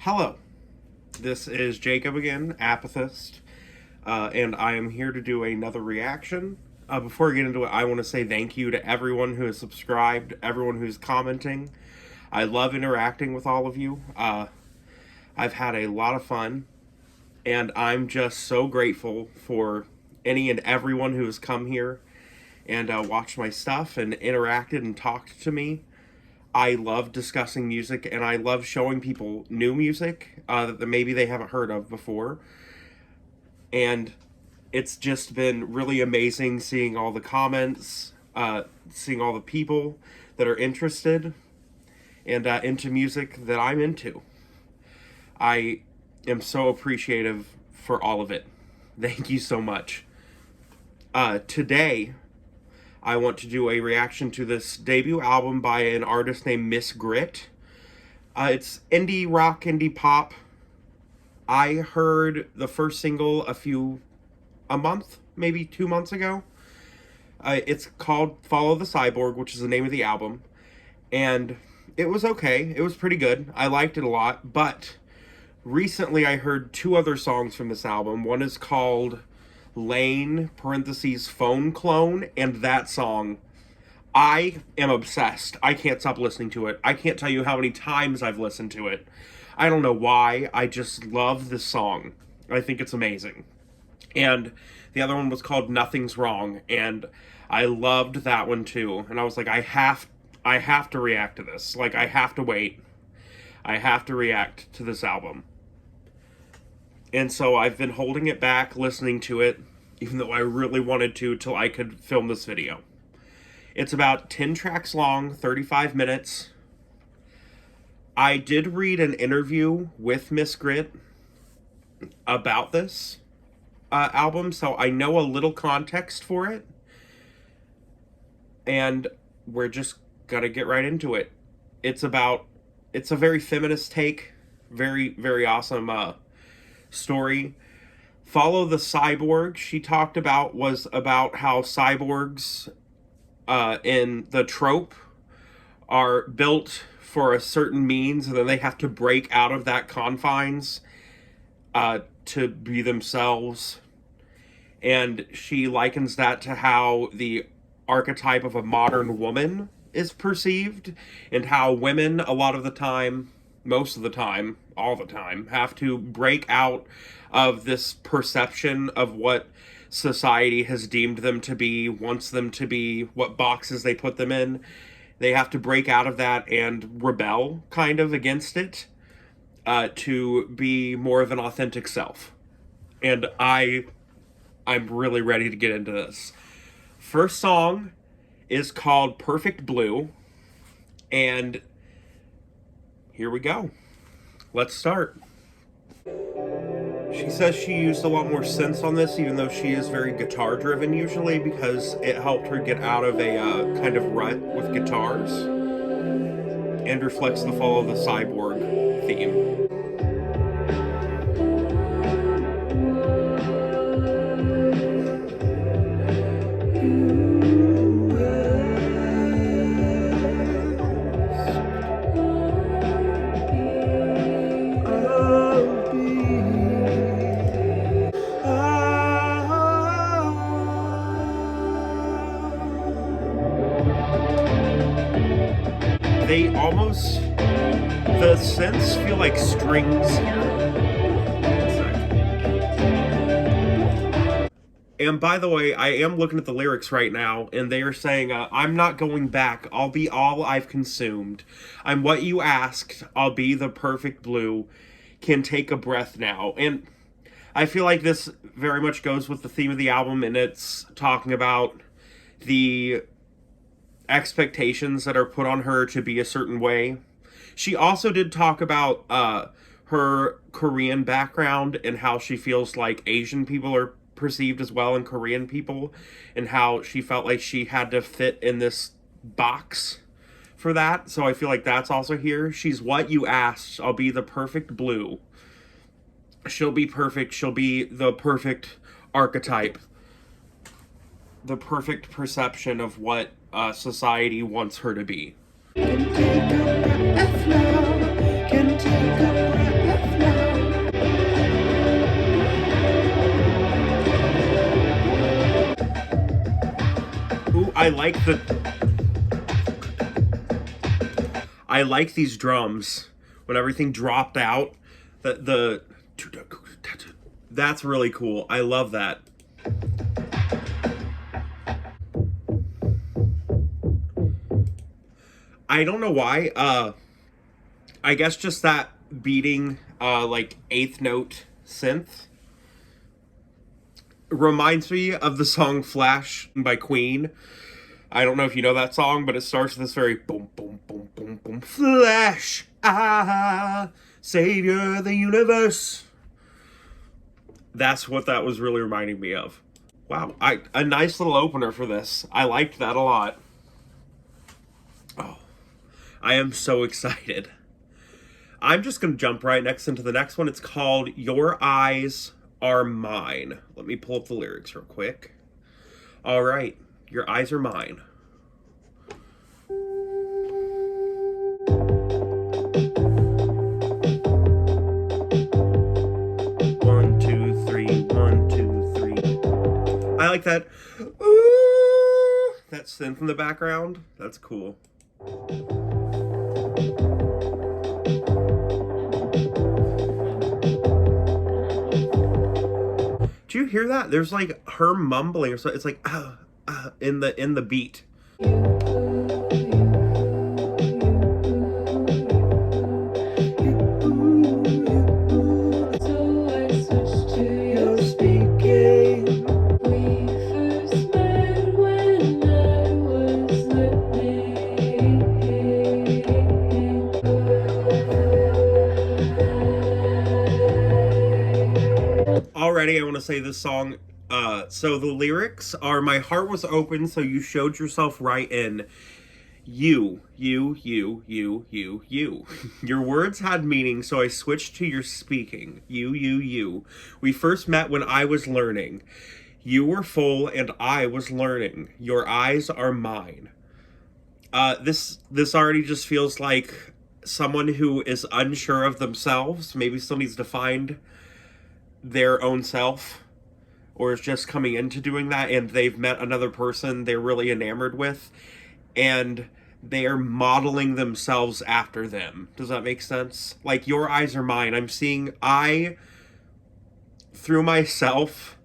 Hello, this is Jacob again, Apathist, and I am here to do another reaction. Before I get into it, I want to say thank you to everyone who has subscribed, everyone who's commenting. I love interacting with all of you. I've had a lot of fun, and I'm just so grateful for any and everyone who has come here and watched my stuff and interacted and talked to me. I love discussing music, and I love showing people new music that maybe they haven't heard of before. And it's just been really amazing seeing all the comments, seeing all the people that are interested and into music that I'm into. I am so appreciative for all of it. Thank you so much. Today, I want to do a reaction to this debut album by an artist named Miss Grit. It's indie rock, indie pop. I heard the first single a month, maybe 2 months ago. It's called Follow the Cyborg, which is the name of the album. And it was okay. It was pretty good. I liked it a lot. But recently I heard two other songs from this album. One is called Lane, parentheses, Phone Clone, and that song, I am obsessed. I can't stop listening to it. I can't tell you how many times I've listened to it. I don't know why. I just love this song. I think it's amazing. And the other one was called Nothing's Wrong, and I loved that one too. And I was like, I have to react to this. Like, I have to wait. I have to react to this album. And so I've been holding it back, listening to it, even though I really wanted to, till I could film this video. It's about 10 tracks long, 35 minutes. I did read an interview with Miss Grit about this album, so I know a little context for it. And we're just gonna get right into it. It's a very feminist take, very, very awesome story. Follow the Cyborg, she talked about, was about how cyborgs in the trope are built for a certain means, and then they have to break out of that confines to be themselves. And she likens that to how the archetype of a modern woman is perceived, and how women a lot of the time, most of the time, all the time, have to break out of this perception of what society has deemed them to be, wants them to be, what boxes they put them in. They have to break out of that and rebel kind of against it to be more of an authentic self. And I'm really ready to get into this. First song is called Perfect Blue, and here we go. Let's start. She says she used a lot more synths on this, even though she is very guitar driven usually, because it helped her get out of a kind of rut with guitars, and reflects the Follow the Cyborg theme. The synths feel like strings here. And by the way, I am looking at the lyrics right now, and they are saying, I'm not going back, I'll be all I've consumed. I'm what you asked, I'll be the perfect blue, can take a breath now. And I feel like this very much goes with the theme of the album, and it's talking about the expectations that are put on her to be a certain way. She also did talk about her Korean background and how she feels like Asian people are perceived as well, and Korean people, and how she felt like she had to fit in this box for that. So I feel like that's also here. She's what you asked. I'll be the perfect blue. She'll be perfect. She'll be the perfect archetype. The perfect perception of what society wants her to be. Can take a breath now. Can take a I like these drums when everything dropped out. That's really cool. I love that. I don't know why. I guess just that beating, like eighth note synth reminds me of the song Flash by Queen. I don't know if you know that song, but it starts with this very boom, boom, boom, boom, boom. Flash, savior of the universe. That's what that was really reminding me of. Wow, a nice little opener for this. I liked that a lot. Oh, I am so excited. I'm just going to jump right next into the next one. It's called Your Eyes Are Mine. Let me pull up the lyrics real quick. All right, your eyes are mine. One, two, three, one, two, three. I like that. Ooh, that synth in the background. That's cool. Do you hear that? There's like her mumbling or so. It's like in the beat. So I switched to your speaking. We first met when I was learning. Already, I want to say this song. So the lyrics are: "My heart was open, so you showed yourself right in. You. Your words had meaning, so I switched to your speaking. You. We first met when I was learning. You were full, and I was learning. Your eyes are mine." This already just feels like someone who is unsure of themselves, maybe still needs to find their own self, or is just coming into doing that, and they've met another person they're really enamored with, and they are modeling themselves after them. Does that make sense? Like, your eyes are mine. Through myself,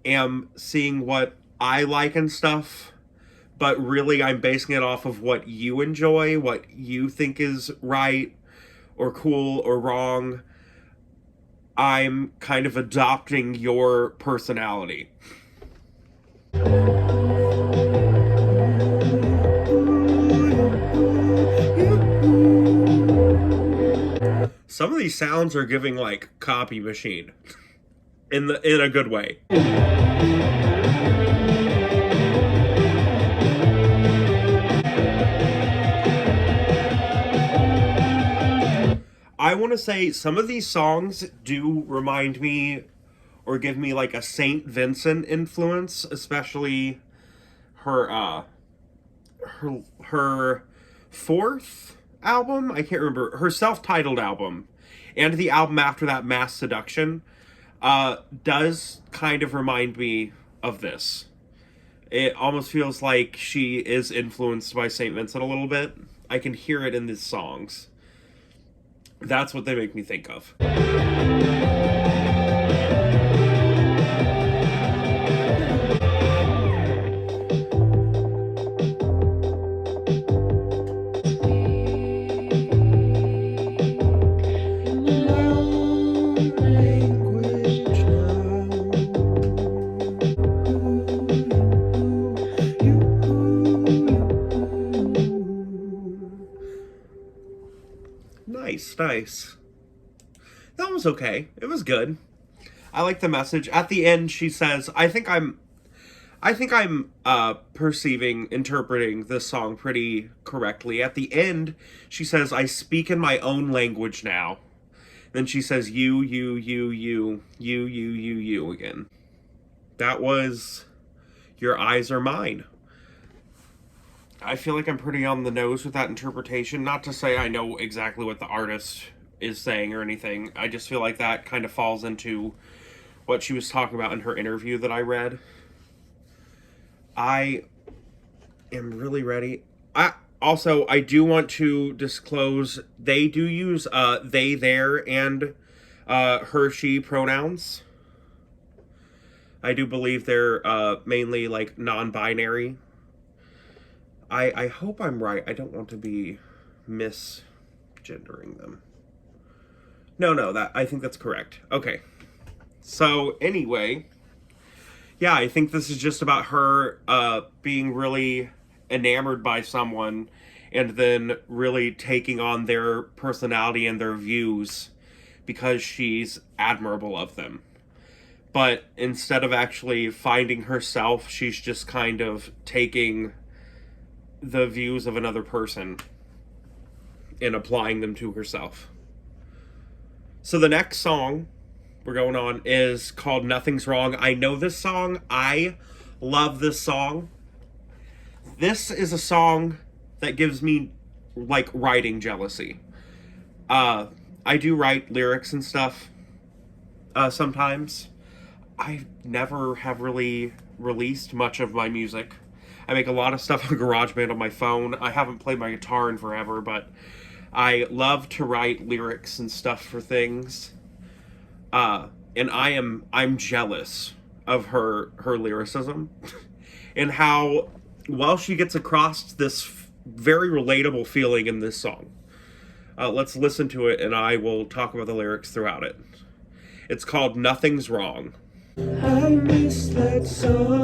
am seeing what I like and stuff, but really I'm basing it off of what you enjoy, what you think is right or cool or wrong. I'm kind of adopting your personality. Some of these sounds are giving like Copy Machine in a good way. I want to say some of these songs do remind me or give me like a Saint Vincent influence, especially her her fourth album. I can't remember, her self-titled album, and the album after that, Mass Seduction, does kind of remind me of this. It almost feels like she is influenced by Saint Vincent a little bit. I can hear it in these songs. That's what they make me think of. Nice. That was okay. It was good. I like the message. At the end, she says, I think I'm interpreting this song pretty correctly. At the end, she says, I speak in my own language now. Then she says, you again. That was Your Eyes Are Mine. I feel like I'm pretty on the nose with that interpretation. Not to say I know exactly what the artist is saying or anything. I just feel like that kind of falls into what she was talking about in her interview that I read. am really ready. I do want to disclose they do use they, their, and her, she pronouns. I do believe they're mainly like non-binary. I hope I'm right. I don't want to be misgendering them. No, that I think that's correct. Okay. So anyway, yeah, I think this is just about her being really enamored by someone and then really taking on their personality and their views because she's admirable of them. But instead of actually finding herself, she's just kind of taking the views of another person and applying them to herself. So the next song we're going on is called Nothing's Wrong. I know this song. I love this song. This is a song that gives me like writing jealousy. I do write lyrics and stuff sometimes. I never have really released much of my music. I make a lot of stuff on GarageBand on my phone. I haven't played my guitar in forever, but I love to write lyrics and stuff for things. And I'm jealous of her lyricism and how well she gets across this very relatable feeling in this song. Let's listen to it, and I will talk about the lyrics throughout it. It's called Nothing's Wrong. I miss that song,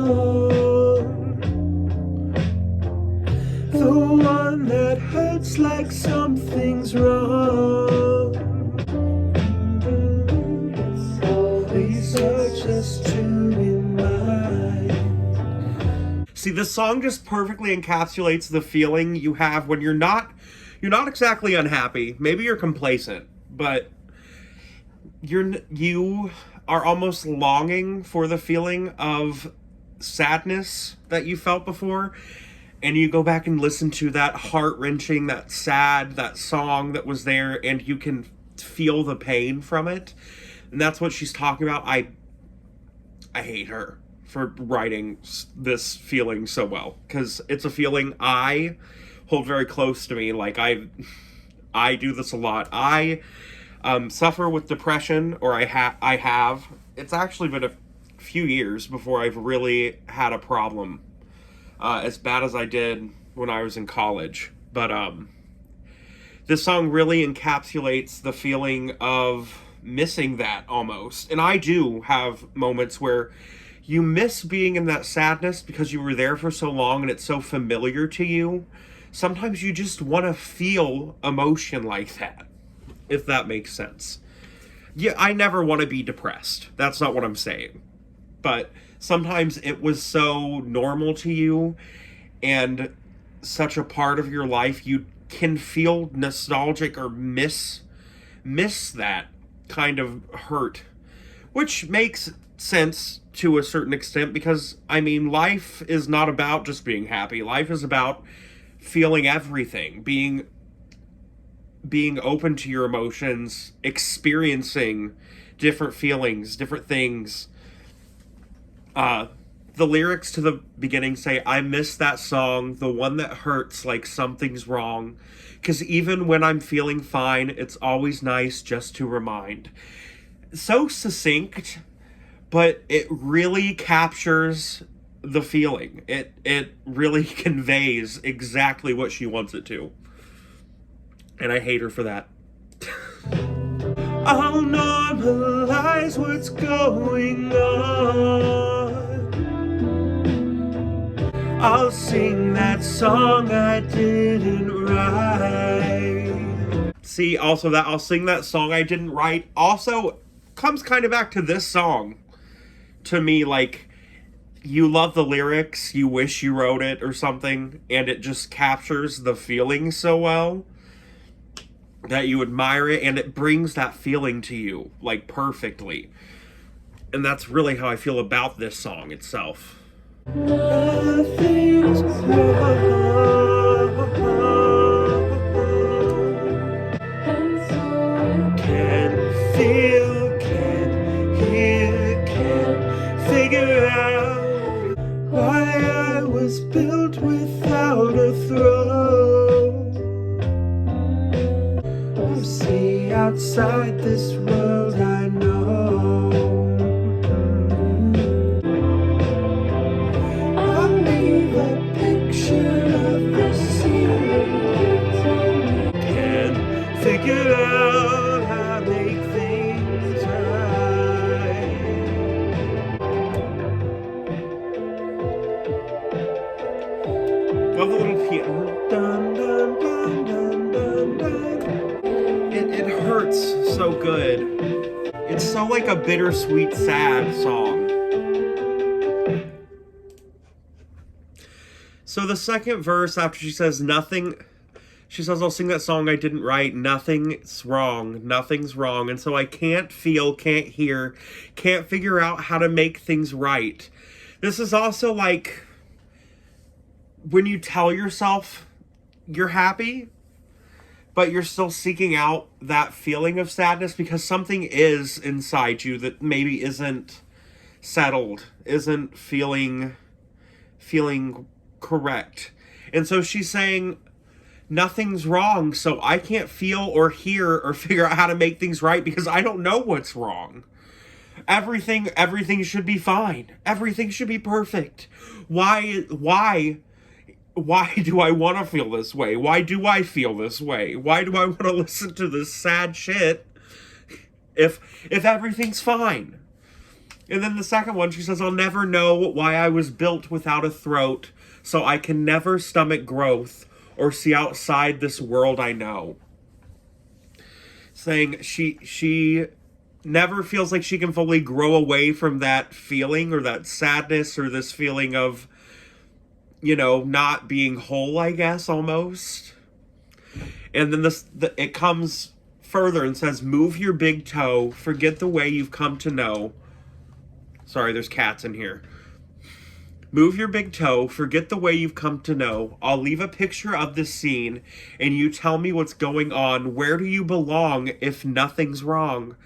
the one that hurts like something's wrong. These are just to remind. See, this song just perfectly encapsulates the feeling you have when you're not exactly unhappy. Maybe you're complacent, but you are almost longing for the feeling of sadness that you felt before, and you go back and listen to that heart-wrenching, that song that was there, and you can feel the pain from it. And that's what she's talking about. I hate her for writing this feeling so well, because it's a feeling I hold very close to me. Like I do this a lot. I suffer with depression, or I have. It's actually been a few years before I've really had a problem as bad as I did when I was in college. But this song really encapsulates the feeling of missing that almost. And I do have moments where you miss being in that sadness because you were there for so long and it's so familiar to you. Sometimes you just want to feel emotion like that, if that makes sense. Yeah, I never want to be depressed. That's not what I'm saying. But sometimes it was so normal to you and such a part of your life, you can feel nostalgic or miss that kind of hurt, which makes sense to a certain extent, because I mean, life is not about just being happy. Life is about feeling everything, being open to your emotions, experiencing different feelings, different things. The lyrics to the beginning say, I miss that song, the one that hurts like something's wrong, 'cause even when I'm feeling fine, it's always nice just to remind. So succinct, but it really captures the feeling. It really conveys exactly what she wants it to. And I hate her for that. I'll normalize what's going on. I'll sing that song I didn't write. See, also that I'll sing that song I didn't write also comes kind of back to this song. To me, like, you love the lyrics, you wish you wrote it or something, and it just captures the feeling so well that you admire it, and it brings that feeling to you, like, perfectly. And that's really how I feel about this song itself. Nothing's wrong. Can feel, can hear, can figure out why I was built without outside this world I know. I'll leave a picture of the ceiling. Can't figure out how to make things right. Love the little piano. Dun, dun, dun, dun, dun, dun. It hurts so good. It's so like a bittersweet, sad song. So the second verse, after she says nothing, she says, I'll sing that song I didn't write. Nothing's wrong. Nothing's wrong. And so I can't feel, can't hear, can't figure out how to make things right. This is also like when you tell yourself you're happy, but you're still seeking out that feeling of sadness because something is inside you that maybe isn't settled, isn't feeling correct. And so she's saying nothing's wrong, so I can't feel or hear or figure out how to make things right because I don't know what's wrong. Everything should be fine. Everything should be perfect. Why do I want to feel this way? Why do I feel this way? Why do I want to listen to this sad shit if everything's fine? And then the second one, she says, I'll never know why I was built without a throat, so I can never stomach growth or see outside this world I know. Saying she never feels like she can fully grow away from that feeling or that sadness or this feeling of, not being whole, I guess, almost. And then it comes further and says, move your big toe, forget the way you've come to know. Sorry, there's cats in here. Move your big toe, forget the way you've come to know. I'll leave a picture of this scene, and you tell me what's going on. Where do you belong if nothing's wrong?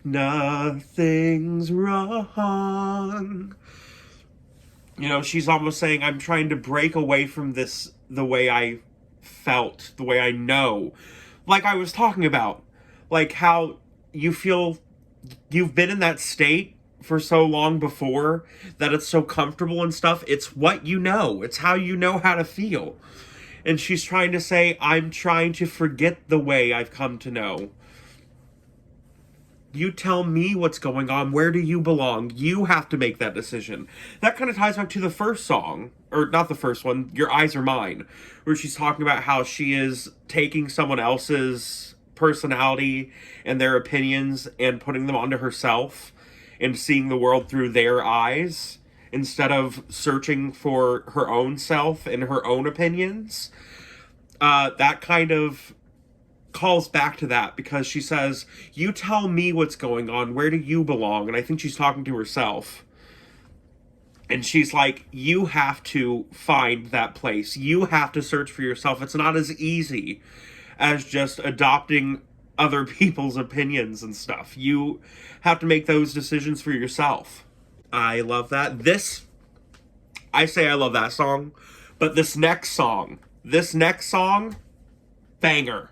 Nothing's wrong. She's almost saying, I'm trying to break away from this the way I felt, the way I know. Like I was talking about. Like how you feel you've been in that state for so long before that it's so comfortable and stuff. It's what you know. It's how you know how to feel. And she's trying to say, I'm trying to forget the way I've come to know. You tell me what's going on. Where do you belong? You have to make that decision. That kind of ties back to the first song, or not the first one, Your Eyes Are Mine, where she's talking about how she is taking someone else's personality and their opinions and putting them onto herself and seeing the world through their eyes instead of searching for her own self and her own opinions. That kind of calls back to that because she says, you tell me what's going on. Where do you belong? And I think she's talking to herself. And she's like, you have to find that place. You have to search for yourself. It's not as easy as just adopting other people's opinions and stuff. You have to make those decisions for yourself. I love that. I say I love that song, but this next song, banger.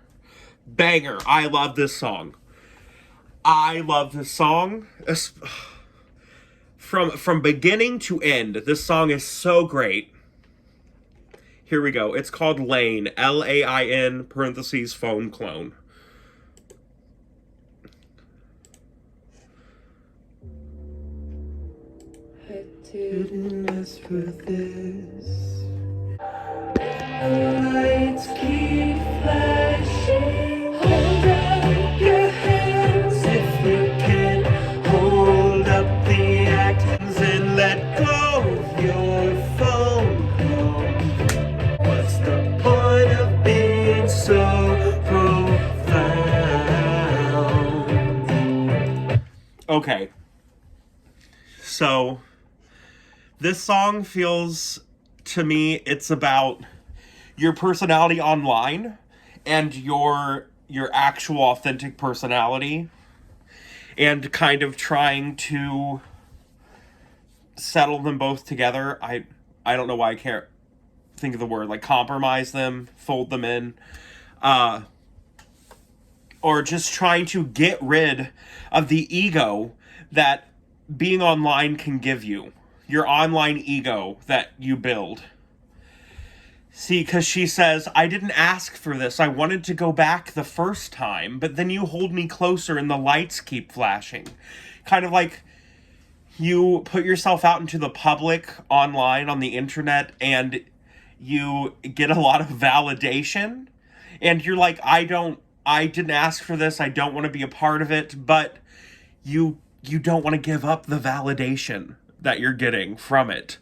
Banger. I love this song. From beginning to end, this song is so great. Here we go. It's called Lain. Lain, parentheses, phone clone. I didn't ask for this. The lights keep flashing. Hold up your hands if you can. Hold up the actions and let go of your phone call. What's the point of being so profound? Okay. So, this song feels, to me, it's about your personality online and your actual authentic personality and kind of trying to settle them both together. I don't know why I can't think of the word, like compromise them, fold them in, or just trying to get rid of the ego that being online can give you. Your online ego that you build. See, because she says, I didn't ask for this. I wanted to go back the first time, but then you hold me closer and the lights keep flashing. Kind of like you put yourself out into the public online on the internet and you get a lot of validation. And you're like, I didn't ask for this. I don't want to be a part of it. But you don't want to give up the validation that you're getting from it.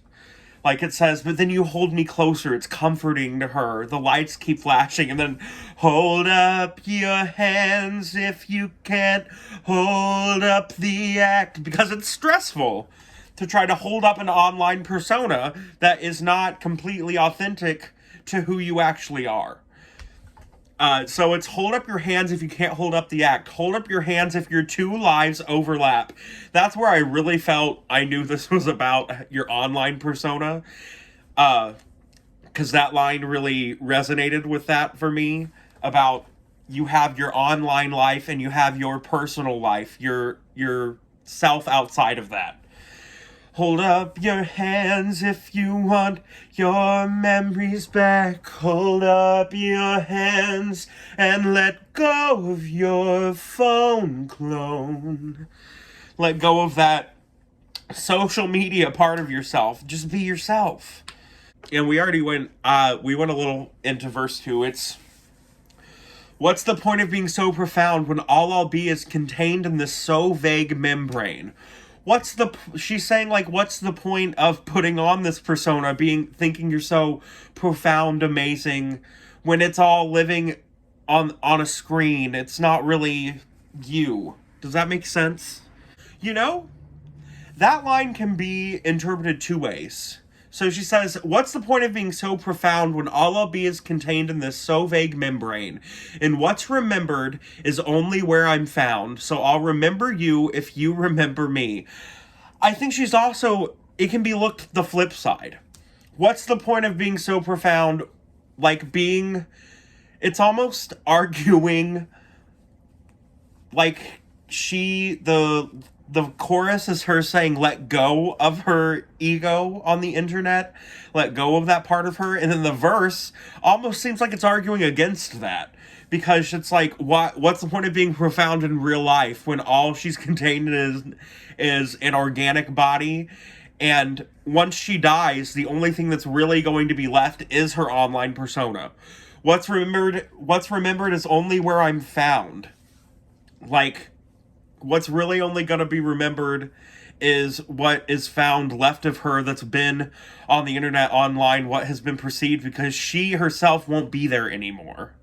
Like it says, but then you hold me closer. It's comforting to her. The lights keep flashing. And then, hold up your hands if you can't hold up the act. Because it's stressful to try to hold up an online persona that is not completely authentic to who you actually are. So it's hold up your hands if you can't hold up the act. Hold up your hands if your two lives overlap. That's where I really felt I knew this was about your online persona. Because that line really resonated with that for me. About you have your online life and you have your personal life. Your self outside of that. Hold up your hands if you want your memories back. Hold up your hands and let go of your phone clone. Let go of that social media part of yourself. Just be yourself. And we already went a little into verse 2. It's, what's the point of being so profound when all I'll be is contained in this so vague membrane? She's saying, like, what's the point of putting on this persona, thinking you're so profound, amazing, when it's all living on a screen? It's not really you. Does that make sense? You know, that line can be interpreted two ways. So she says, what's the point of being so profound when all I'll be is contained in this so vague membrane? And what's remembered is only where I'm found. So I'll remember you if you remember me. I think she's also, it can be looked the flip side. What's the point of being so profound? It's almost arguing, like the chorus is her saying, let go of her ego on the internet, let go of that part of her. And then the verse almost seems like it's arguing against that, because it's like, what's the point of being profound in real life when all she's contained is an organic body? And once she dies, the only thing that's really going to be left is her online persona. What's remembered is only where I'm found. Like, what's really only going to be remembered is what is found left of her that's been on the internet, online, what has been perceived, because she herself won't be there anymore.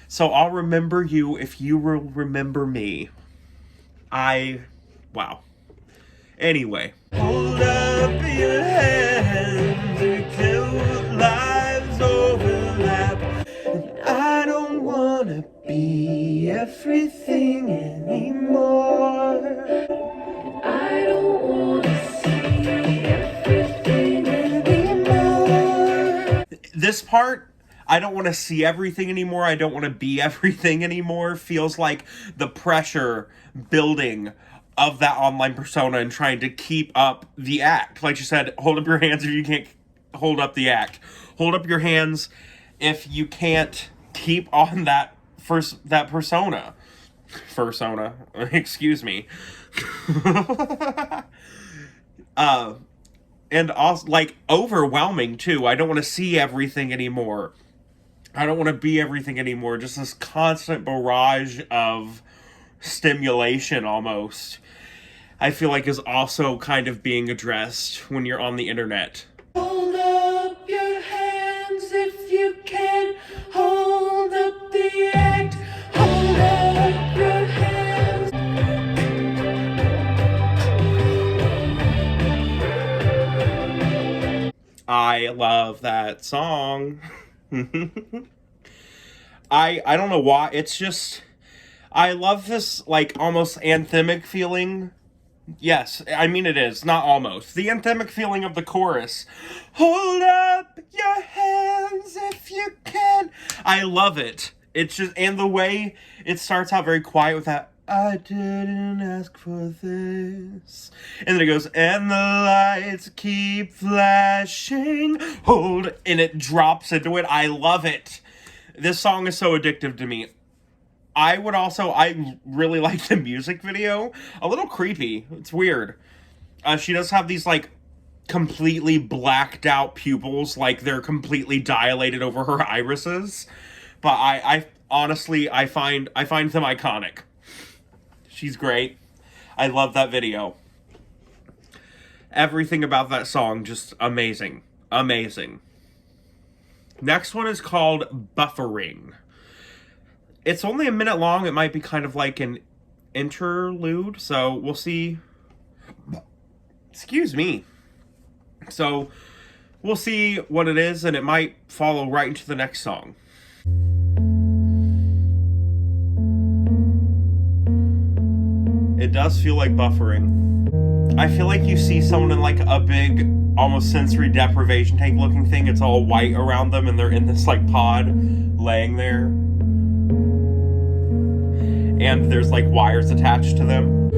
So I'll remember you if you will remember me. Wow. Anyway. Hold up your hands until lives overlap. And I don't wanna be everything anymore. I don't wanna see everything anymore. This part, I don't want to see everything anymore, I don't want to be everything anymore, feels like the pressure building of that online persona and trying to keep up the act. Like you said, hold up your hands if you can't hold up the act. Hold up your hands if you can't keep on that persona. Fursona. Excuse me. And also, like, overwhelming, too. I don't want to see everything anymore. I don't want to be everything anymore. Just this constant barrage of stimulation, almost, I feel like is also kind of being addressed when you're on the internet. Hold up your hands if you can. Hold up the act. Hold up your hands. I love that song. I don't know why. It's just, I love this, like, almost anthemic feeling. Yes, I mean it is, not almost. The anthemic feeling of the chorus. Hold up your hands if you can. I love it. It's just, and the way it starts out very quiet with that, I didn't ask for this. And then it goes, and the lights keep flashing, hold, and it drops into it. I love it. This song is so addictive to me. I really like the music video. A little creepy. It's weird. She does have these, like, completely blacked out pupils, like they're completely dilated over her irises. But I honestly, I find them iconic. She's great. I love that video. Everything about that song, just amazing. Amazing. Next one is called Buffering. It's only a minute long. It might be kind of like an interlude, so we'll see. Excuse me. So we'll see what it is, and it might follow right into the next song. It does feel like buffering. I feel like you see someone in like a big, almost sensory deprivation tank looking thing. It's all white around them, and they're in this like pod laying there. And there's like wires attached to them.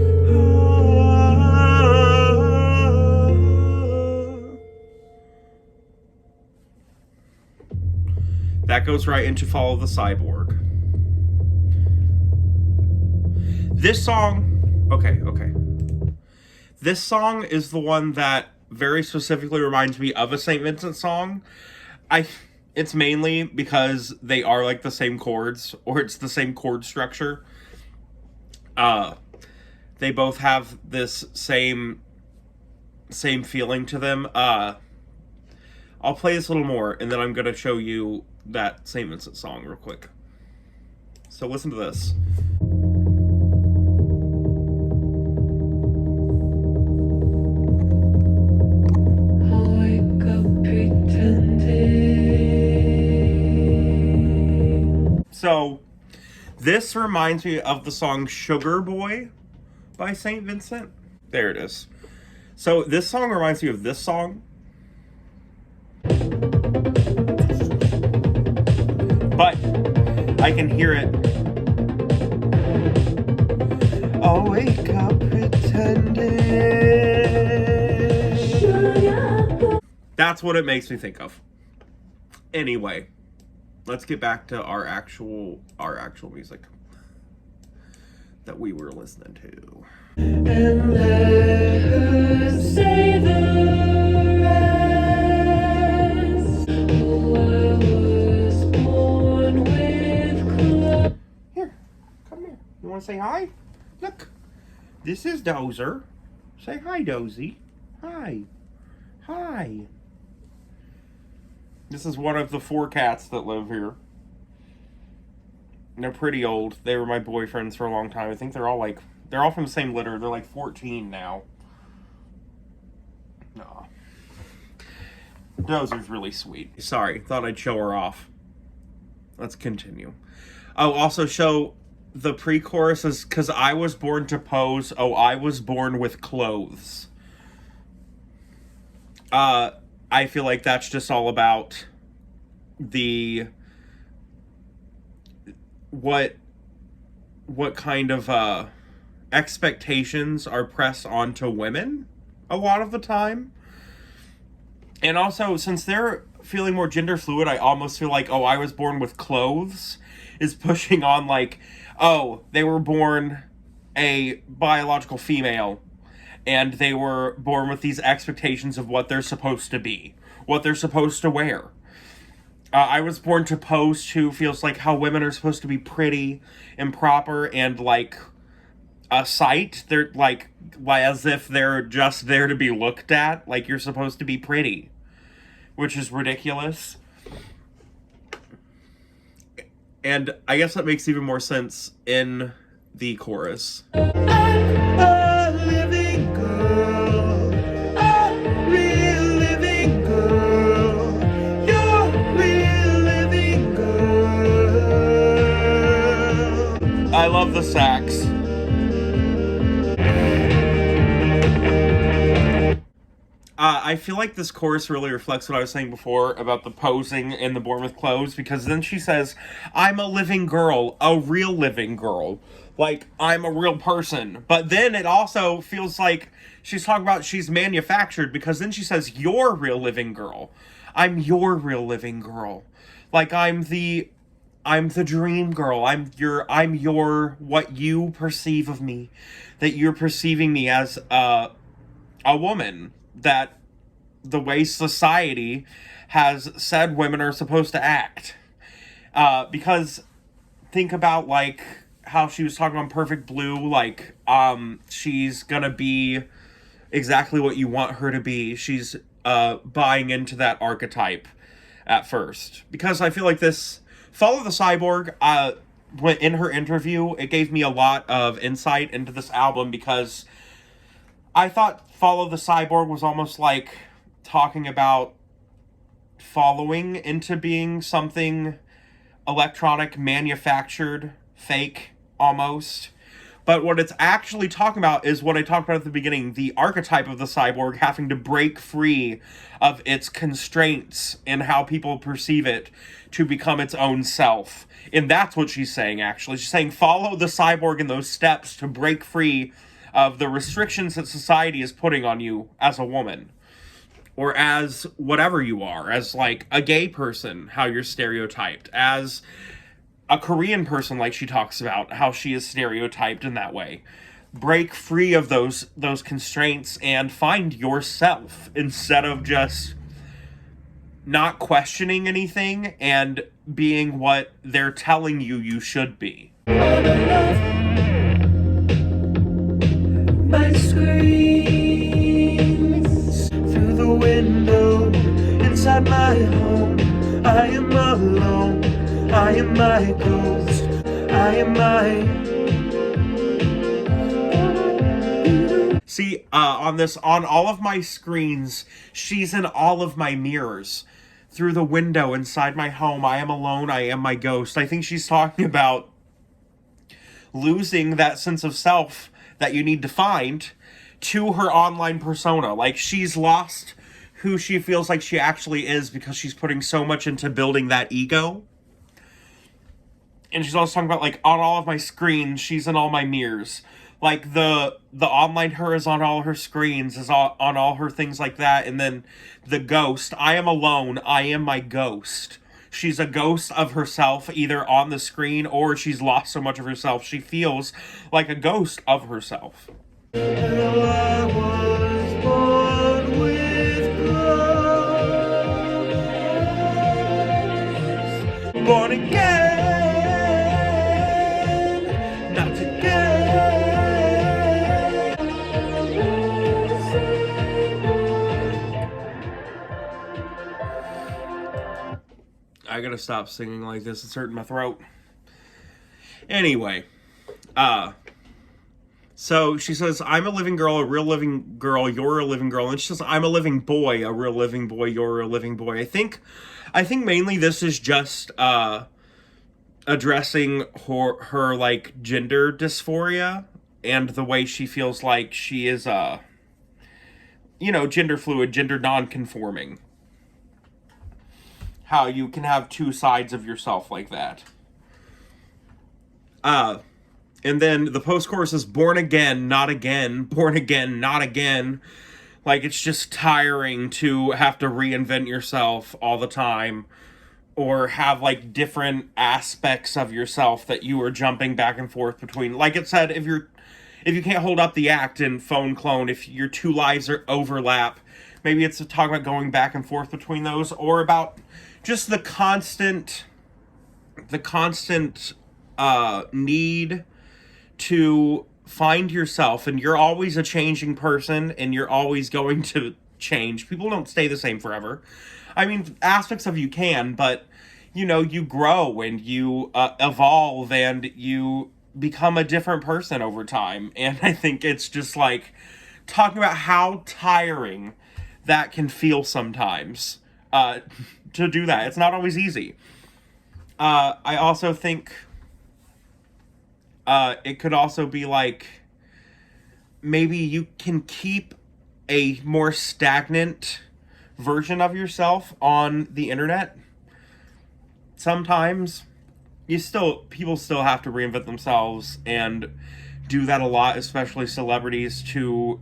That goes right into Follow the Cyborg. This song... Okay. This song is the one that very specifically reminds me of a St. Vincent song. It's mainly because they are like the same chords, or it's the same chord structure. They both have this same feeling to them. I'll play this a little more, and then I'm gonna show you that St. Vincent song real quick. So listen to this. So this reminds me of the song Sugar Boy by St. Vincent. There it is. So this song reminds me of this song. But I can hear it. I'll wake up pretending. That's what it makes me think of. Anyway, let's get back to our actual music that we were listening to. And let her say the rest. Oh, I was born with clothes. Here, come here. You want to say hi? Look, this is Dozer. Say hi, Dozy. Hi. Hi. This is one of the 4 cats that live here. And they're pretty old. They were my boyfriends for a long time. I think they're all from the same litter. They're like 14 now. Aw. Dozer's really sweet. Sorry, thought I'd show her off. Let's continue. I'll also show the pre-chorus is because I was born to pose. Oh, I was born with clothes. I feel like that's just all about what kind of expectations are pressed onto women a lot of the time. And also, since they're feeling more gender fluid, I almost feel like, oh, I was born with clothes is pushing on like, oh, they were born a biological female and they were born with these expectations of what they're supposed to be, what they're supposed to wear. I was born to pose too feels like how women are supposed to be pretty and proper and like a sight. They're like as if they're just there to be looked at. Like you're supposed to be pretty, which is ridiculous. And I guess that makes even more sense in the chorus. I love the sax. I feel like this chorus really reflects what I was saying before about the posing in the Bournemouth clothes, because then she says, I'm a living girl, a real living girl. Like, I'm a real person. But then it also feels like she's talking about she's manufactured, because then she says, you're a real living girl. I'm your real living girl. Like, I'm the dream girl. I'm your what you perceive of me. That you're perceiving me as a woman, that the way society has said women are supposed to act. Because think about, like, how she was talking on Perfect Blue, like, she's gonna be exactly what you want her to be. She's buying into that archetype at first. Because I feel like this Follow the Cyborg, when in her interview, it gave me a lot of insight into this album, because I thought Follow the Cyborg was almost like talking about following into being something electronic, manufactured, fake, almost. But what it's actually talking about is what I talked about at the beginning, the archetype of the cyborg having to break free of its constraints and how people perceive it to become its own self. And that's what she's saying, actually. She's saying follow the cyborg in those steps to break free of the restrictions that society is putting on you as a woman. Or as whatever you are, as like a gay person, how you're stereotyped, as a Korean person, like she talks about, how she is stereotyped in that way. Break free of those constraints and find yourself, instead of just not questioning anything and being what they're telling you should be. My screams through the window inside my home. I am alone. I am my ghost. I am my. See, on all of my screens, she's in all of my mirrors. Through the window inside my home, I am alone. I am my ghost. I think she's talking about losing that sense of self that you need to find to her online persona. Like, she's lost who she feels like she actually is because she's putting so much into building that ego. And she's also talking about, like, on all of my screens, she's in all my mirrors. Like, the online her is on all her screens, is on all her things like that. And then the ghost, I am alone, I am my ghost. She's a ghost of herself, either on the screen or she's lost so much of herself. She feels like a ghost of herself. Well, I was born with clothes. Born again, not again. I gotta stop singing like this. It's hurting my throat. Anyway, so she says, I'm a living girl, a real living girl, you're a living girl. And she says, I'm a living boy, a real living boy, you're a living boy. I think mainly this is just addressing her like gender dysphoria and the way she feels like she is gender fluid, gender non-conforming. How you can have two sides of yourself like that. And then the post-chorus is born again, not again, born again, not again. Like, it's just tiring to have to reinvent yourself all the time, or have, like, different aspects of yourself that you are jumping back and forth between. Like it said, if you can't hold up the act in Phone Clone, if your two lives are overlap, maybe it's a talk about going back and forth between those, or about just the constant need to find yourself. And you're always a changing person, and you're always going to change. People don't stay the same forever. I mean, aspects of you can, but you grow and you evolve and you become a different person over time. And I think it's just like talking about how tiring that can feel sometimes to do that. It's not always easy. I also think it could also be like, maybe you can keep a more stagnant version of yourself on the internet, sometimes people still have to reinvent themselves and do that a lot, especially celebrities, to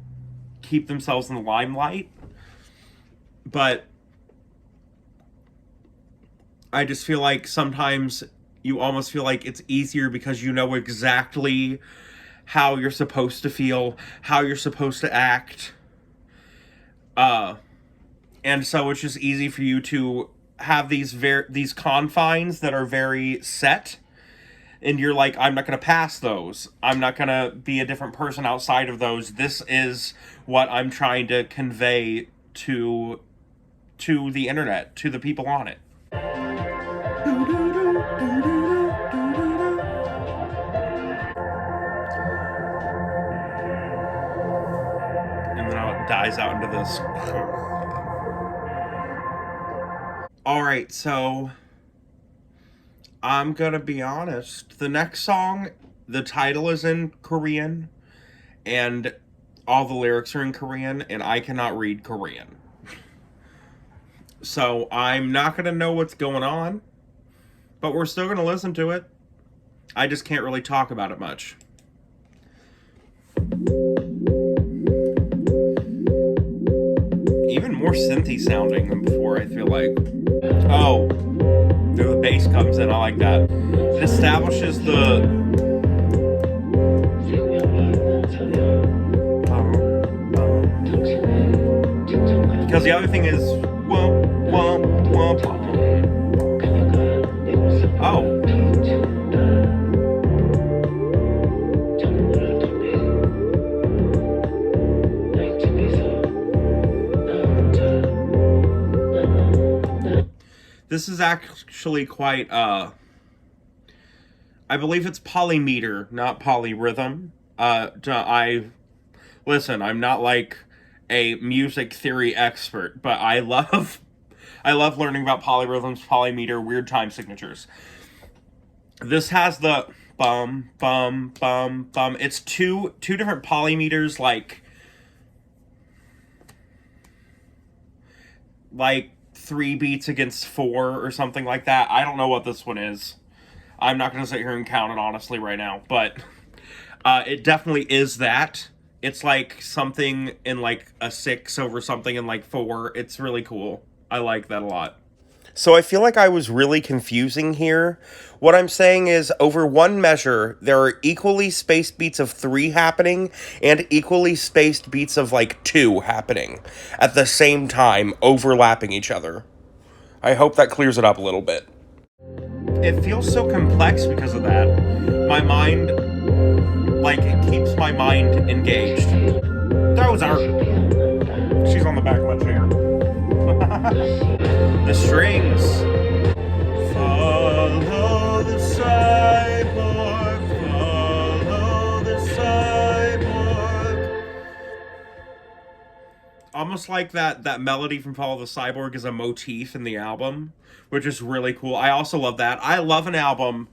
keep themselves in the limelight. But I just feel like sometimes you almost feel like it's easier because you know exactly how you're supposed to feel, how you're supposed to act. And so it's just easy for you to have these confines that are very set. And you're like, I'm not going to pass those. I'm not going to be a different person outside of those. This is what I'm trying to convey to the internet, to the people on it. And then it dies out into this. Alright, so I'm gonna be honest. The next song, the title is in Korean, and all the lyrics are in Korean, and I cannot read Korean. So I'm not gonna know what's going on, but we're still gonna listen to it. I just can't really talk about it much. Even more synthy sounding than before, I feel like. Oh, the bass comes in. I like that. It establishes the... Because the other thing is... Oh. This is actually quite, I believe it's polymeter, not polyrhythm. Listen, I'm not like a music theory expert, but I love learning about polyrhythms, polymeter, weird time signatures. This has the bum, bum, bum, bum. It's two different polymeters, like 3 beats against 4 or something like that. I don't know what this one is. I'm not going to sit here and count it honestly right now, but it definitely is that. It's like something in like a 6 over something in like 4. It's really cool. I like that a lot. So I feel like I was really confusing here. What I'm saying is, over one measure, there are equally spaced beats of 3 happening and equally spaced beats of like 2 happening at the same time, overlapping each other. I hope that clears it up a little bit. It feels so complex because of that. My mind, it keeps my mind engaged. Those are... She's on the back of my chair. The strings. Follow the cyborg, follow the cyborg. Almost like that melody from Follow the Cyborg is a motif in the album, which is really cool. I also love that. I love an album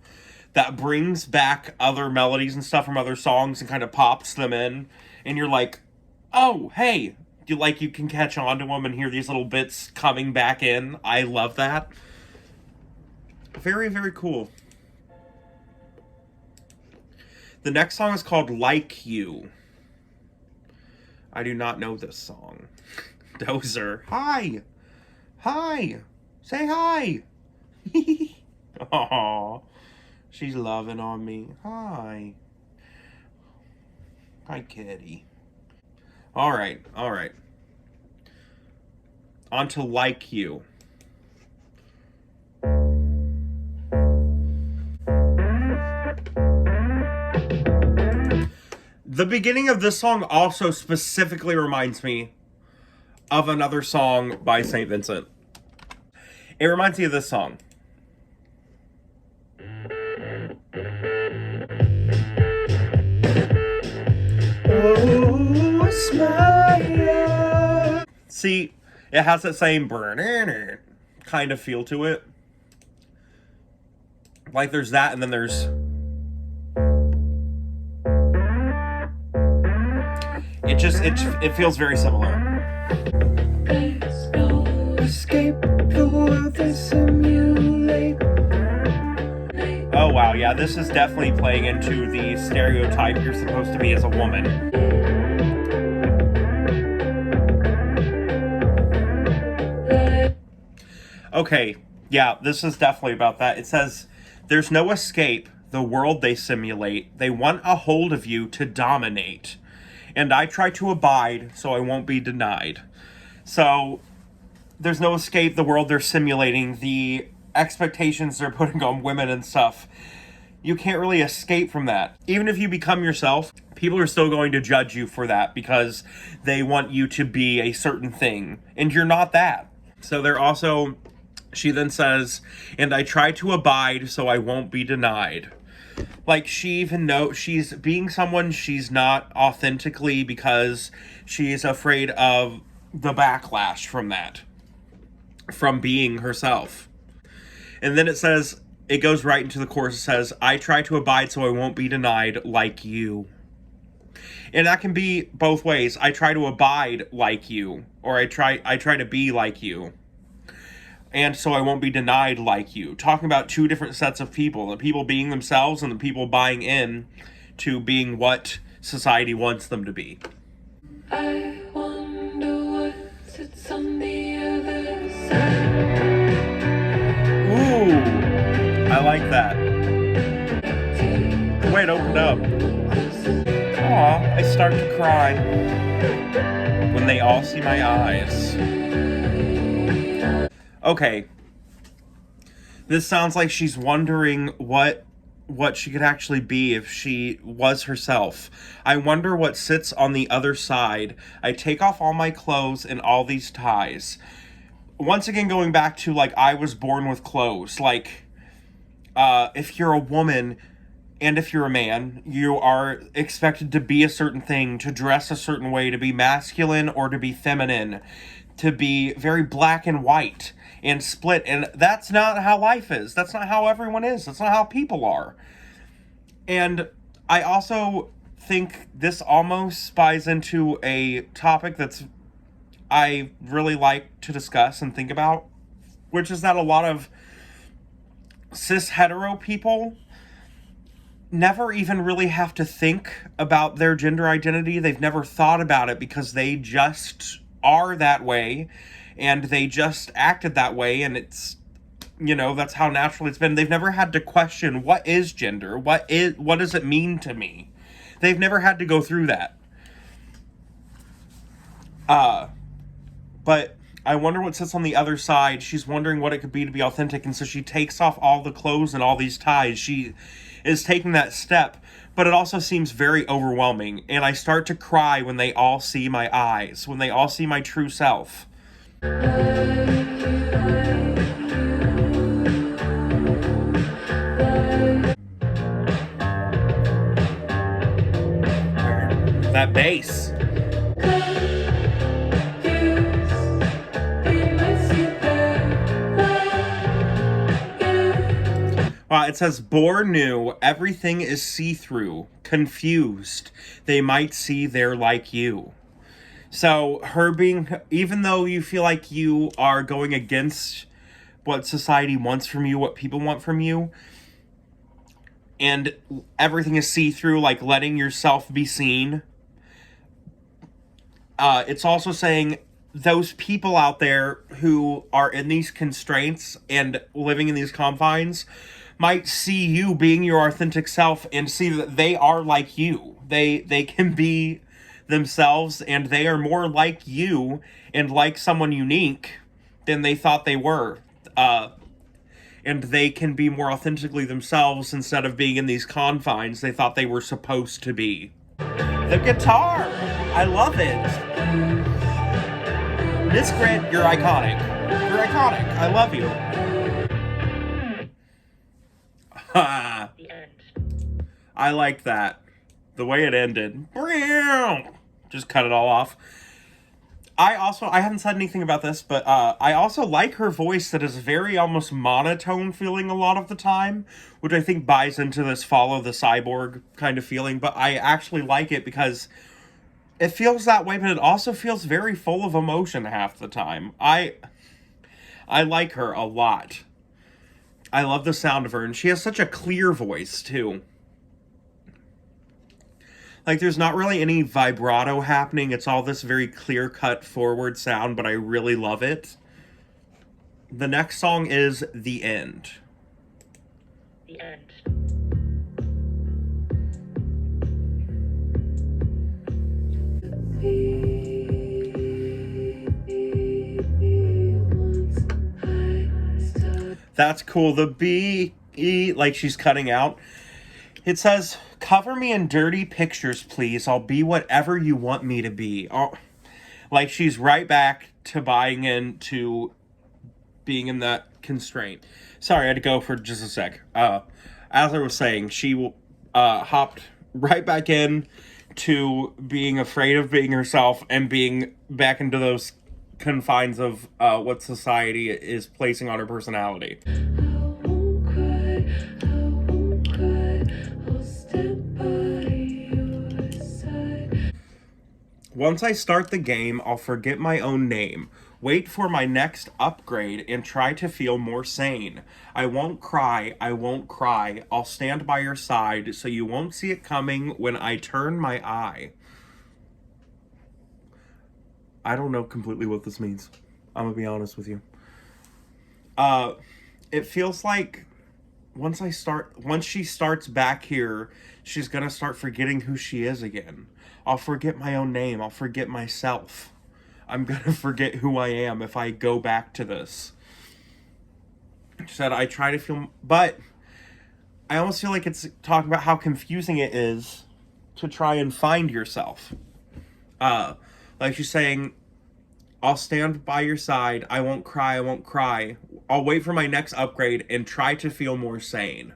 that brings back other melodies and stuff from other songs and kind of pops them in, and you're like, oh, hey, you can catch on to them and hear these little bits coming back in. I love that. Very, very cool. The next song is called Like You. I do not know this song. Dozer. Hi. Hi. Say hi. Aww. She's loving on me. Hi. Hi, kitty. Alright. On to Like You. The beginning of this song also specifically reminds me of another song by St. Vincent. It reminds me of this song. Oh, smile. See, it has that same kind of feel to it. Like there's that, and then there's... It feels very similar. There's no escape, the world they simulate. Oh wow, yeah, this is definitely playing into the stereotype you're supposed to be as a woman. Okay, yeah, this is definitely about that. It says, there's no escape, the world they simulate. They want a hold of you to dominate. And I try to abide so I won't be denied. So, there's no escape, the world they're simulating, the expectations they're putting on women and stuff. You can't really escape from that. Even if you become yourself, people are still going to judge you for that because they want you to be a certain thing. And you're not that. So they're also... She then says, and I try to abide so I won't be denied. Like, she even knows she's being someone she's not authentically because she's afraid of the backlash from that. From being herself. And then it says, it goes right into the chorus. It says, I try to abide so I won't be denied like you. And that can be both ways. I try to abide like you. Or I try to be like you. And so I won't be denied like you. Talking about two different sets of people. The people being themselves and the people buying in to being what society wants them to be. I wonder what sits on the other side. Ooh, I like that. The way it opened up. Aw, I start to cry when they all see my eyes. Okay. This sounds like she's wondering what she could actually be if she was herself. I wonder what sits on the other side. I take off all my clothes and all these ties. Once again, going back to, like, I was born with clothes. Like, if you're a woman and if you're a man, you are expected to be a certain thing, to dress a certain way, to be masculine or to be feminine, to be very black and white and split. And that's not how life is. That's not how everyone is. That's not how people are. And I also think this almost spies into a topic that's I really like to discuss and think about, which is that a lot of cis hetero people never even really have to think about their gender identity. They've never thought about it because they just are that way and they just acted that way, and it's, you know, that's how naturally it's been. They've never had to question, what is gender? What does it mean to me? They've never had to go through that. But I wonder what sits on the other side. She's wondering what it could be to be authentic, and so she takes off all the clothes and all these ties. She is taking that step, but it also seems very overwhelming, and I start to cry when they all see my eyes, when they all see my true self. That bass. It says, born new, everything is see-through, confused. They might see they're like you. So her being, even though you feel like you are going against what society wants from you, what people want from you, and everything is see-through, like letting yourself be seen, it's also saying those people out there who are in these constraints and living in these confines might see you being your authentic self and see that they are like you. They can be themselves, and they are more like you and like someone unique than they thought they were. And they can be more authentically themselves instead of being in these confines they thought they were supposed to be. The guitar! I love it! Miss Grit, you're iconic. You're iconic. I love you. The end. I like that. The way it ended. Just cut it all off. I haven't said anything about this, but I also like her voice that is very almost monotone feeling a lot of the time, which I think buys into this follow the cyborg kind of feeling, but I actually like it because it feels that way, but it also feels very full of emotion half the time. I like her a lot. I love the sound of her, and she has such a clear voice, too. Like, there's not really any vibrato happening. It's all this very clear-cut forward sound, but I really love it. The next song is The End. The end. That's cool. The B, E, like she's cutting out. It says, cover me in dirty pictures, please. I'll be whatever you want me to be. Oh, like she's right back to buying into being in that constraint. Sorry, I had to go for just a sec. As I was saying, she hopped right back in to being afraid of being herself and being back into those confines of what society is placing on her personality. Once I start the game, I'll forget my own name. Wait for my next upgrade and try to feel more sane. I won't cry, I won't cry. I'll stand by your side so you won't see it coming when I turn my eye. I don't know completely what this means. I'm gonna be honest with you. It feels like once she starts back here, she's gonna start forgetting who she is again. I'll forget my own name. I'll forget myself. I'm gonna forget who I am if I go back to this. She said, I try to feel, but I almost feel like it's talking about how confusing it is to try and find yourself. Like she's saying, I'll stand by your side. I won't cry. I won't cry. I'll wait for my next upgrade and try to feel more sane.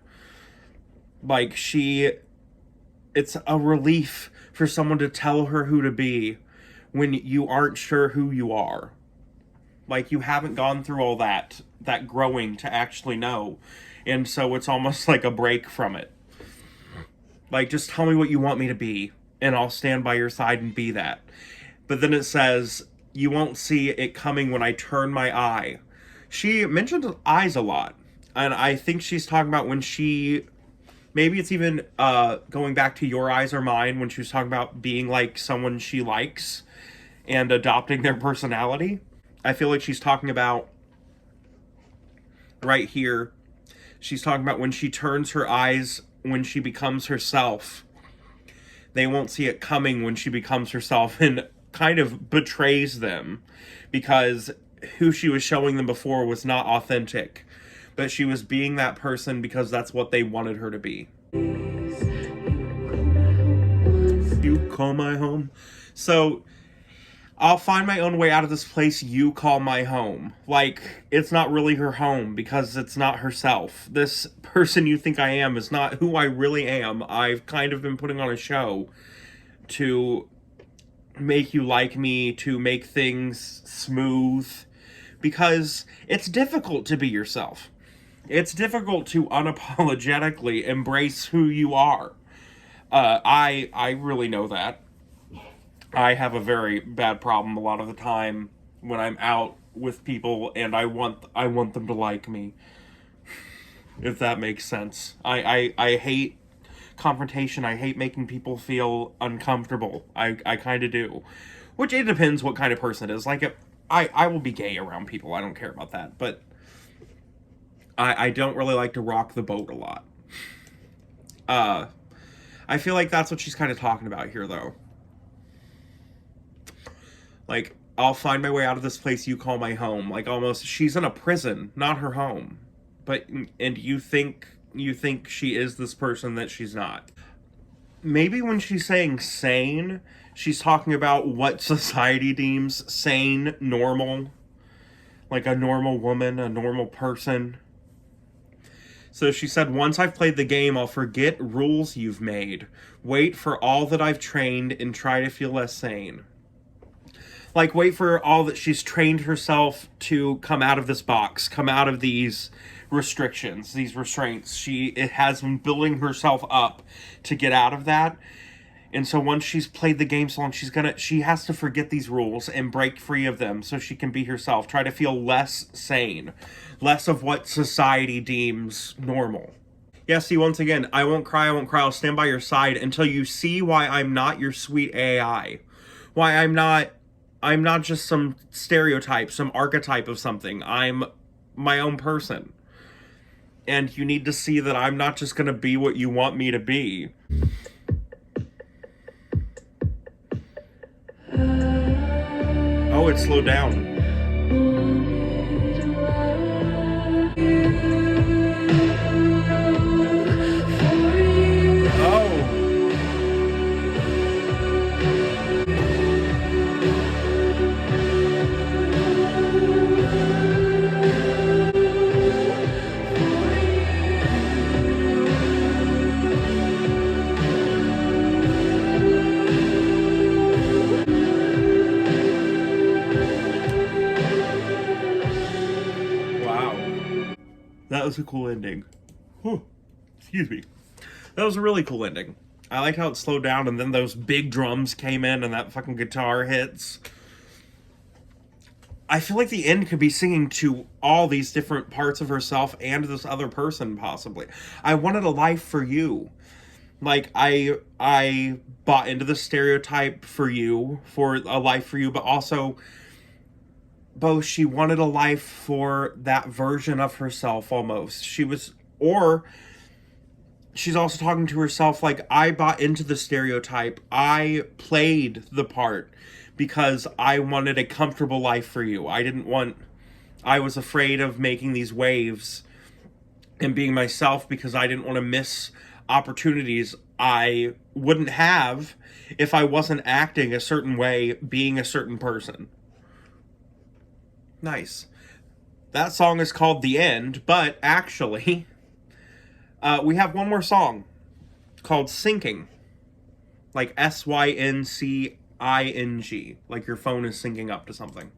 Like it's a relief for someone to tell her who to be when you aren't sure who you are. Like you haven't gone through all that growing to actually know. And so it's almost like a break from it. Like, just tell me what you want me to be, and I'll stand by your side and be that. But then it says, you won't see it coming when I turn my eye. She mentioned eyes a lot. And I think she's talking about when she... Maybe it's even going back to Your Eyes Are Mine, when she was talking about being like someone she likes and adopting their personality. I feel like she's talking about right here. She's talking about when she turns her eyes, when she becomes herself. They won't see it coming when she becomes herself, and kind of betrays them because who she was showing them before was not authentic. But she was being that person because that's what they wanted her to be. You call my home. So, I'll find my own way out of this place you call my home. Like, it's not really her home because it's not herself. This person you think I am is not who I really am. I've kind of been putting on a show to make you like me, to make things smooth, because it's difficult to be yourself. It's difficult to unapologetically embrace who you are. I really know that. I have a very bad problem a lot of the time when I'm out with people and I want them to like me. If that makes sense. I hate confrontation. I hate making people feel uncomfortable. I kind of do. Which it depends what kind of person it is. Like, I will be gay around people. I don't care about that. But I don't really like to rock the boat a lot. I feel like that's what she's kind of talking about here, though. Like, I'll find my way out of this place you call my home. Like, almost, she's in a prison, not her home. But, and you think she is this person that she's not. Maybe when she's saying sane, she's talking about what society deems sane, normal. Like a normal woman, a normal person. So she said, once I've played the game, I'll forget rules you've made. Wait for all that I've trained and try to feel less sane. Like, wait for all that she's trained herself to come out of this box, come out of these restrictions, these restraints. It has been building herself up to get out of that. And so once she's played the game so long, she has to forget these rules and break free of them so she can be herself, try to feel less sane, less of what society deems normal. Yeah, see, once again, I won't cry, I'll stand by your side until you see why I'm not your sweet AI. Why I'm not just some stereotype, some archetype of something. I'm my own person. And you need to see that I'm not just gonna be what you want me to be. Oh, it slowed down. That was a cool ending. Whew. Excuse me. That was a really cool ending. I like how it slowed down and then those big drums came in and that fucking guitar hits. I feel like the end could be singing to all these different parts of herself and this other person, possibly. I wanted a life for you. Like, I bought into the stereotype for you, for a life for you, but also both she wanted a life for that version of herself almost. Or she's also talking to herself like, I bought into the stereotype. I played the part because I wanted a comfortable life for you. I was afraid of making these waves and being myself because I didn't want to miss opportunities I wouldn't have if I wasn't acting a certain way, being a certain person. Nice. That song is called The End, but actually, we have one more song called Syncing. Like Syncing. Like your phone is syncing up to something.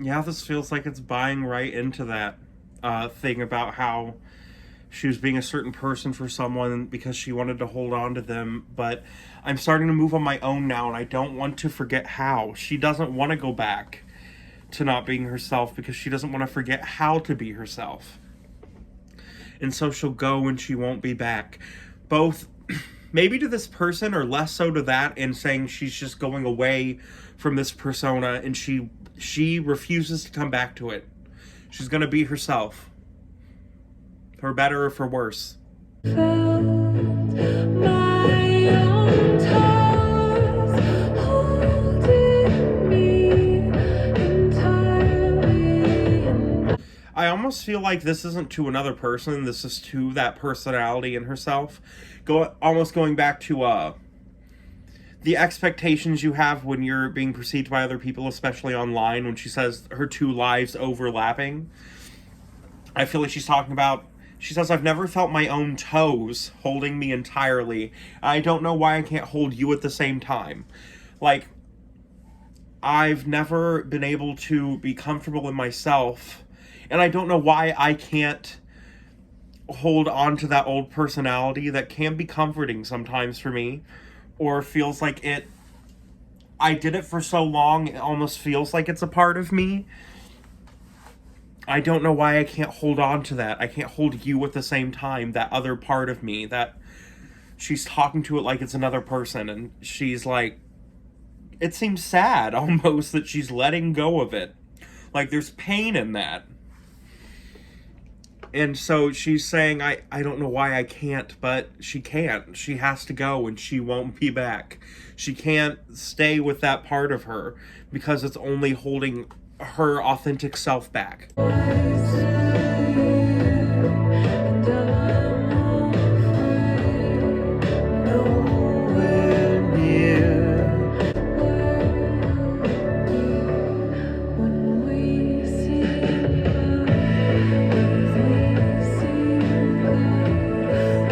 Yeah, this feels like it's buying right into that thing about how she was being a certain person for someone because she wanted to hold on to them. But I'm starting to move on my own now, and I don't want to forget how. She doesn't want to go back to not being herself because she doesn't want to forget how to be herself. And so she'll go and she won't be back. Both maybe to this person or less so to that, and saying she's just going away from this persona and she refuses to come back to it. She's gonna be herself, for better or for worse. I almost feel like this isn't to another person, this is to that personality in herself. Almost going back to the expectations you have when you're being perceived by other people, especially online, when she says her two lives overlapping. I feel like she's talking about, she says, I've never felt my own toes holding me entirely. I don't know why I can't hold you at the same time. Like, I've never been able to be comfortable in myself, and I don't know why I can't hold on to that old personality that can be comforting sometimes for me, or feels like I did it for so long, it almost feels like it's a part of me. I don't know why I can't hold on to that. I can't hold you at the same time, that other part of me, that she's talking to it like it's another person, and she's like, it seems sad almost that she's letting go of it. Like, there's pain in that. And so she's saying, I don't know why I can't, but she can't. She has to go and she won't be back. She can't stay with that part of her because it's only holding her authentic self back.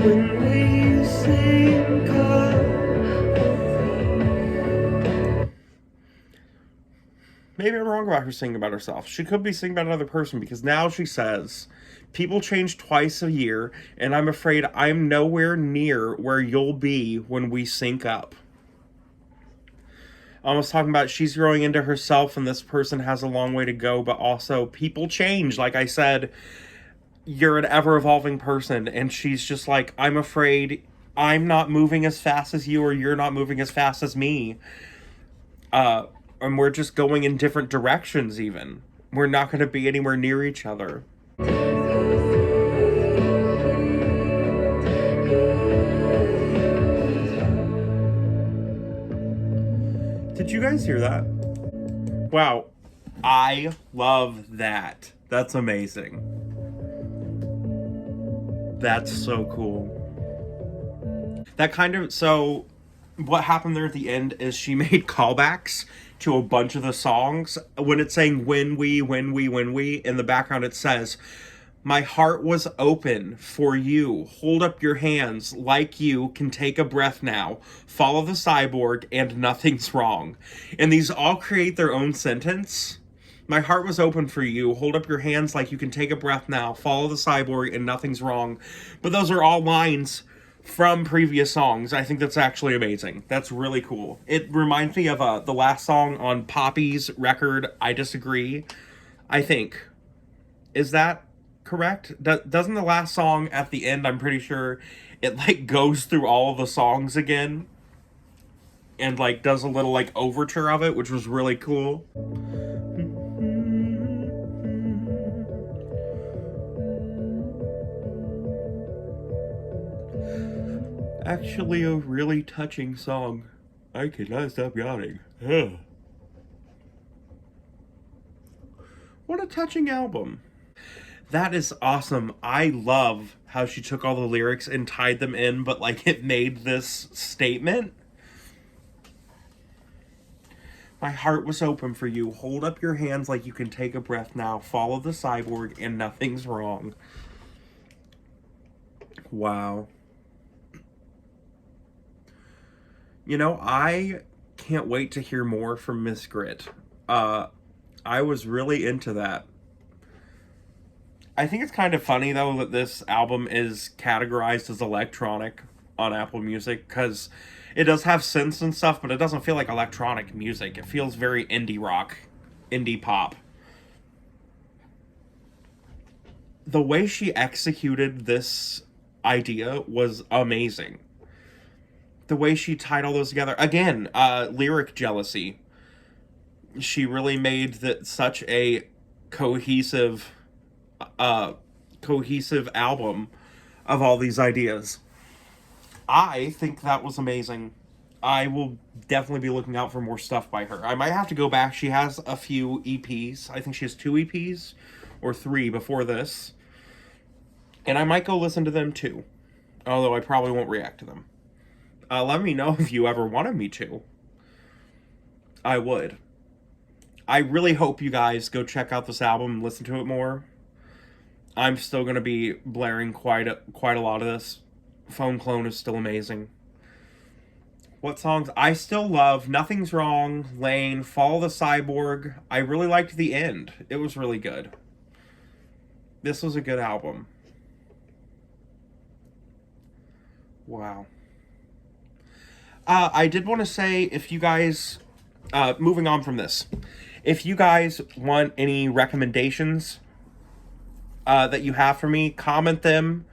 when we sync up. Maybe I'm wrong about her singing about herself. She could be singing about another person, because now she says, people change twice a year, and I'm afraid I'm nowhere near where you'll be when we sync up. Almost talking about she's growing into herself and this person has a long way to go, but also people change. Like I said, you're an ever-evolving person, and she's just like, I'm afraid I'm not moving as fast as you, or you're not moving as fast as me. And we're just going in different directions even. We're not going to be anywhere near each other. Did you guys hear that? Wow. I love that. That's amazing. That's so cool. That kind of... So, what happened there at the end is she made callbacks to a bunch of the songs. When it's saying when we, in the background it says, my heart was open for you. Hold up your hands like you can take a breath now. Follow the cyborg and nothing's wrong. And these all create their own sentence. My heart was open for you. Hold up your hands like you can take a breath now. Follow the cyborg and nothing's wrong. But those are all lines from previous songs. I think that's actually amazing. That's really cool. It reminds me of the last song on Poppy's record, I Disagree, I think. Is that correct? Doesn't the last song at the end, I'm pretty sure, it like goes through all of the songs again and like does a little like overture of it, which was really cool. Actually a really touching song. I cannot stop yawning. Ugh. What a touching album. That is awesome. I love how she took all the lyrics and tied them in, but like it made this statement. My heart was open for you. Hold up your hands like you can take a breath now. Follow the cyborg and nothing's wrong. Wow. You know, I can't wait to hear more from Miss Grit. I was really into that. I think it's kind of funny, though, that this album is categorized as electronic on Apple Music, because it does have synths and stuff, but it doesn't feel like electronic music. It feels very indie rock, indie pop. The way she executed this idea was amazing. The way she tied all those together. Again, lyric jealousy. She really made that such a cohesive album of all these ideas. I think that was amazing. I will definitely be looking out for more stuff by her. I might have to go back. She has a few EPs. I think she has 2 EPs or 3 before this. And I might go listen to them too. Although I probably won't react to them. Let me know if you ever wanted me to. I would. I really hope you guys go check out this album and listen to it more. I'm still going to be blaring quite a lot of this. Phone Clone is still amazing. What songs? I still love Nothing's Wrong, Lane, Follow the Cyborg. I really liked the end. It was really good. This was a good album. Wow. I did want to say, if you guys, moving on from this, if you guys want any recommendations that you have for me, comment them.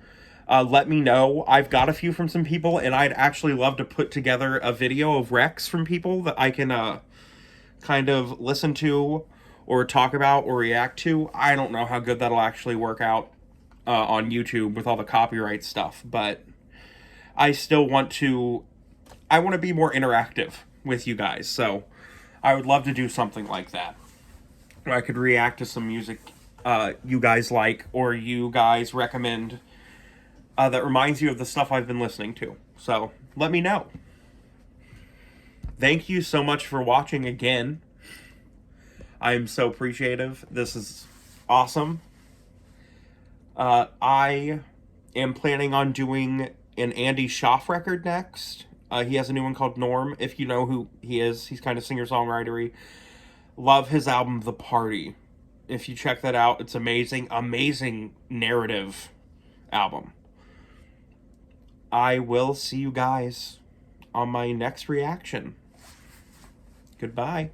Let me know. I've got a few from some people, and I'd actually love to put together a video of recs from people that I can kind of listen to or talk about or react to. I don't know how good that'll actually work out on YouTube with all the copyright stuff, but I still want to... I want to be more interactive with you guys, so I would love to do something like that. Where I could react to some music you guys like, or you guys recommend that reminds you of the stuff I've been listening to. So, let me know. Thank you so much for watching again. I'm so appreciative. This is awesome. I am planning on doing an Andy Schaaf record next. He has a new one called Norm. If you know who he is, he's kind of singer-songwritery. Love his album The Party. If you check that out, it's amazing. Amazing narrative album. I will see you guys on my next reaction. Goodbye.